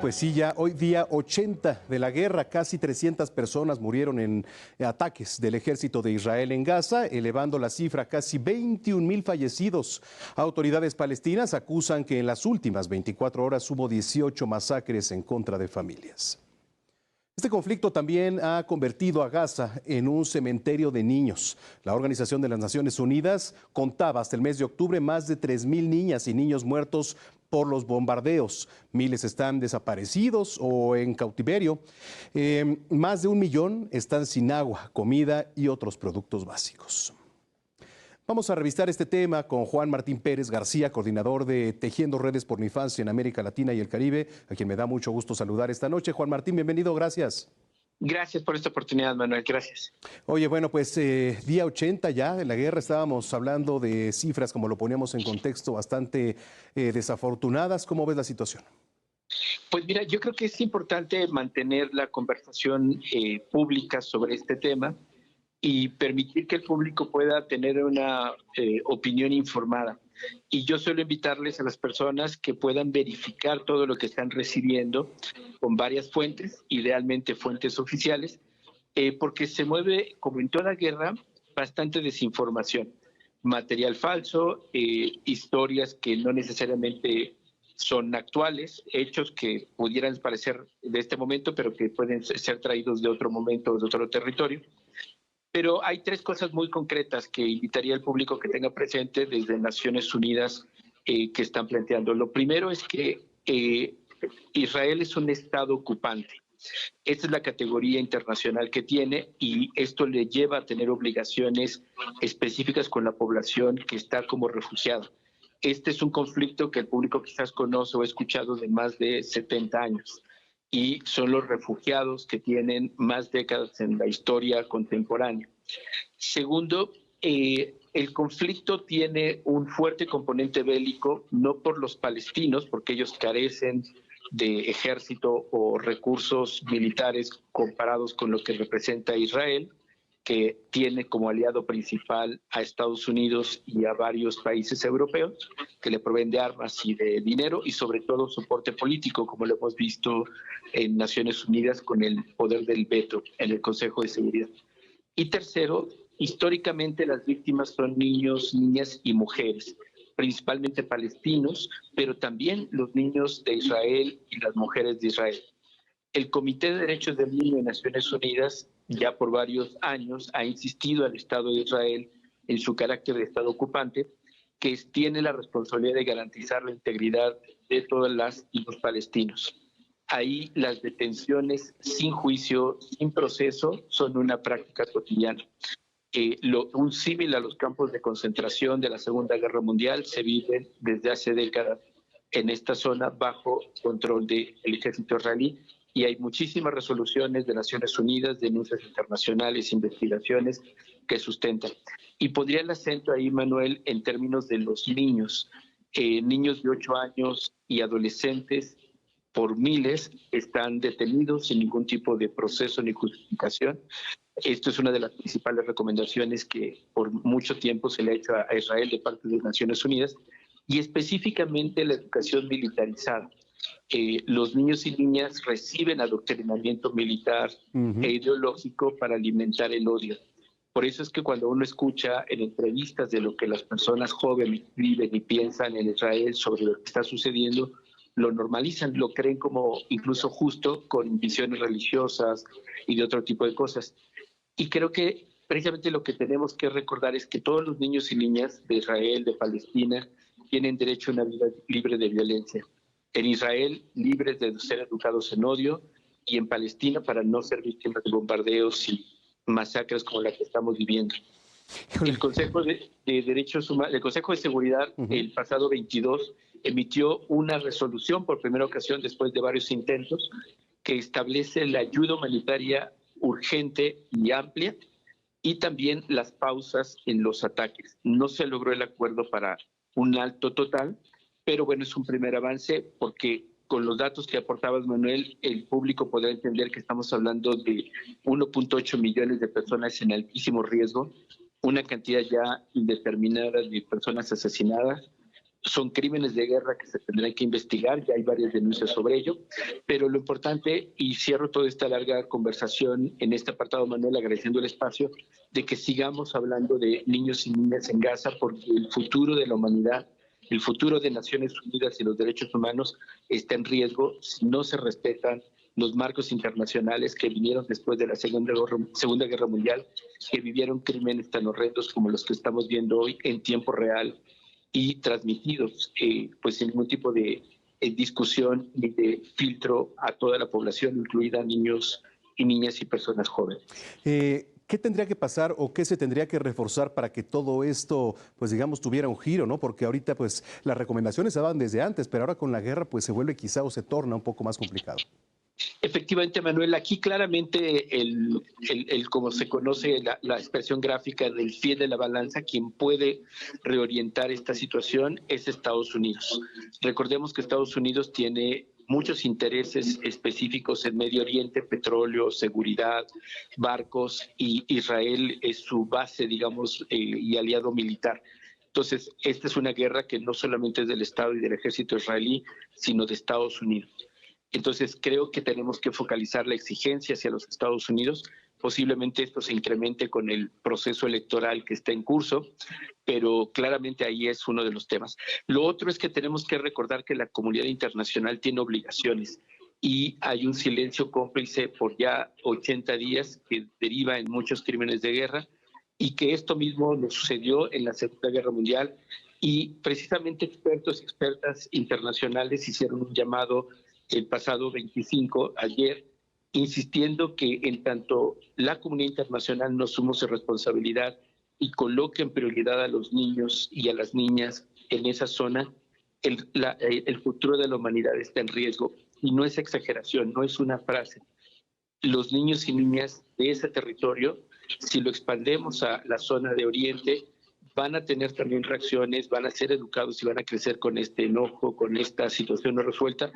Pues sí, ya hoy día 80 de la guerra, casi 300 personas murieron en ataques del ejército de Israel en Gaza, elevando la cifra a casi 21,000 fallecidos. Autoridades palestinas acusan que en las últimas 24 horas hubo 18 masacres en contra de familias. Este conflicto también ha convertido a Gaza en un cementerio de niños. La Organización de las Naciones Unidas contaba hasta el mes de octubre más de 3,000 niñas y niños muertos por los bombardeos. Miles están desaparecidos o en cautiverio. Más de 1,000,000 están sin agua, comida y otros productos básicos. Vamos a revisar este tema con Juan Martín Pérez García, coordinador de Tejiendo Redes por la Infancia en América Latina y el Caribe, a quien me da mucho gusto saludar esta noche. Juan Martín, bienvenido, gracias. Gracias por esta oportunidad, Manuel, gracias. Oye, bueno, pues día 80 ya de la guerra, estábamos hablando de cifras, como lo poníamos en contexto, bastante desafortunadas. ¿Cómo ves la situación? Pues mira, yo creo que es importante mantener la conversación pública sobre este tema y permitir que el público pueda tener una opinión informada. Y yo suelo invitarles a las personas que puedan verificar todo lo que están recibiendo con varias fuentes, idealmente fuentes oficiales, porque se mueve, como en toda guerra, bastante desinformación, material falso, historias que no necesariamente son actuales, hechos que pudieran parecer de este momento, pero que pueden ser traídos de otro momento o de otro territorio. Pero hay tres cosas muy concretas que invitaría al público que tenga presente desde Naciones Unidas que están planteando. Lo primero es que Israel es un estado ocupante. Esta es la categoría internacional que tiene y esto le lleva a tener obligaciones específicas con la población que está como refugiada. Este es un conflicto que el público quizás conoce o ha escuchado de más de 70 años y son los refugiados que tienen más décadas en la historia contemporánea. Segundo, el conflicto tiene un fuerte componente bélico, no por los palestinos, porque ellos carecen de ejército o recursos militares comparados con lo que representa Israel, que tiene como aliado principal a Estados Unidos y a varios países europeos que le proveen de armas y de dinero y sobre todo soporte político, como lo hemos visto en Naciones Unidas con el poder del veto en el Consejo de Seguridad. Y tercero, históricamente las víctimas son niños, niñas y mujeres, principalmente palestinos, pero también los niños de Israel y las mujeres de Israel. El Comité de Derechos del Niño de Naciones Unidas ya por varios años ha insistido al Estado de Israel en su carácter de Estado ocupante, que tiene la responsabilidad de garantizar la integridad de todas las y los palestinos. Ahí las detenciones sin juicio, sin proceso, son una práctica cotidiana. Un símil a los campos de concentración de la Segunda Guerra Mundial se vive desde hace décadas en esta zona bajo control del ejército israelí y hay muchísimas resoluciones de Naciones Unidas, denuncias internacionales, investigaciones que sustentan. Y pondría el acento ahí, Manuel, en términos de los niños. Niños de 8 años y adolescentes por miles están detenidos sin ningún tipo de proceso ni justificación. Esto es una de las principales recomendaciones que por mucho tiempo se le ha hecho a Israel de parte de las Naciones Unidas y específicamente la educación militarizada. Los niños y niñas reciben adoctrinamiento militar e ideológico para alimentar el odio. Por eso es que cuando uno escucha en entrevistas de lo que las personas jóvenes viven y piensan en Israel sobre lo que está sucediendo, lo normalizan, lo creen como incluso justo, con visiones religiosas y de otro tipo de cosas. Y creo que precisamente lo que tenemos que recordar es que todos los niños y niñas de Israel, de Palestina, tienen derecho a una vida libre de violencia. En Israel, libres de ser educados en odio, y en Palestina para no ser víctimas de bombardeos y masacres como la que estamos viviendo. El Consejo de Derechos Humanos, el Consejo de Seguridad, el pasado 22, emitió una resolución por primera ocasión después de varios intentos que establece la ayuda humanitaria urgente y amplia y también las pausas en los ataques. No se logró el acuerdo para un alto total, pero bueno, es un primer avance porque con los datos que aportabas, Manuel, el público podrá entender que estamos hablando de 1.8 millones de personas en altísimo riesgo, una cantidad ya indeterminada de personas asesinadas, son crímenes de guerra que se tendrán que investigar, ya hay varias denuncias sobre ello, pero lo importante, y cierro toda esta larga conversación en este apartado, Manuel, agradeciendo el espacio, de que sigamos hablando de niños y niñas en Gaza, porque el futuro de la humanidad, el futuro de Naciones Unidas y los derechos humanos está en riesgo si no se respetan los marcos internacionales que vinieron después de la Segunda Guerra Mundial, que vivieron crímenes tan horrendos como los que estamos viendo hoy en tiempo real y transmitidos pues sin ningún tipo de discusión ni de filtro a toda la población, incluida niños y niñas y personas jóvenes. ¿Qué tendría que pasar o qué se tendría que reforzar para que todo esto, pues digamos, tuviera un giro, ¿no? Porque ahorita, pues, las recomendaciones se daban desde antes, pero ahora con la guerra, pues, se vuelve quizá o se torna un poco más complicado. Efectivamente, Manuel, aquí claramente como se conoce la expresión gráfica del fiel de la balanza, quien puede reorientar esta situación es Estados Unidos. Recordemos que Estados Unidos tiene muchos intereses específicos en Medio Oriente, petróleo, seguridad, barcos, y Israel es su base, digamos, y aliado militar. Entonces, esta es una guerra que no solamente es del Estado y del ejército israelí, sino de Estados Unidos. Entonces, creo que tenemos que focalizar la exigencia hacia los Estados Unidos. Posiblemente esto se incremente con el proceso electoral que está en curso, pero claramente ahí es uno de los temas. Lo otro es que tenemos que recordar que la comunidad internacional tiene obligaciones y hay un silencio cómplice por ya 80 días que deriva en muchos crímenes de guerra, y que esto mismo nos sucedió en la Segunda Guerra Mundial, y precisamente expertos y expertas internacionales hicieron un llamado el pasado 25, ayer, insistiendo que en tanto la comunidad internacional no asume su responsabilidad y coloque en prioridad a los niños y a las niñas en esa zona, el futuro de la humanidad está en riesgo. Y no es exageración, no es una frase. Los niños y niñas de ese territorio, si lo expandemos a la zona de Oriente, van a tener también reacciones, van a ser educados y van a crecer con este enojo, con esta situación no resuelta.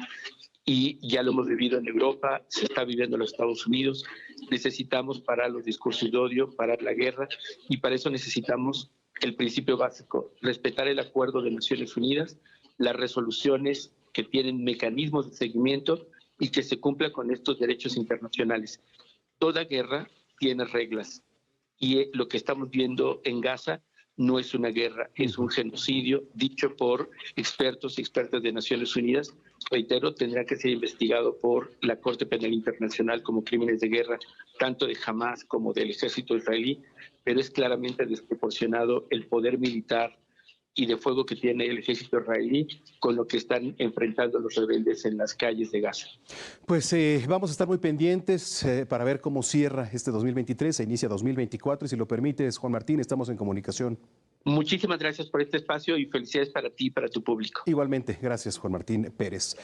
Y ya lo hemos vivido en Europa, se está viviendo en los Estados Unidos. Necesitamos parar los discursos de odio, parar la guerra, y para eso necesitamos el principio básico: respetar el acuerdo de Naciones Unidas, las resoluciones que tienen mecanismos de seguimiento y que se cumpla con estos derechos internacionales. Toda guerra tiene reglas, y lo que estamos viendo en Gaza no es una guerra, es un genocidio dicho por expertos y expertas de Naciones Unidas. Reitero, tendrá que ser investigado por la Corte Penal Internacional como crímenes de guerra, tanto de Hamas como del ejército israelí, pero es claramente desproporcionado el poder militar y de fuego que tiene el ejército israelí con lo que están enfrentando los rebeldes en las calles de Gaza. Pues vamos a estar muy pendientes para ver cómo cierra este 2023, se inicia 2024, y si lo permites, Juan Martín, estamos en comunicación. Muchísimas gracias por este espacio y felicidades para ti y para tu público. Igualmente, gracias, Juan Martín Pérez.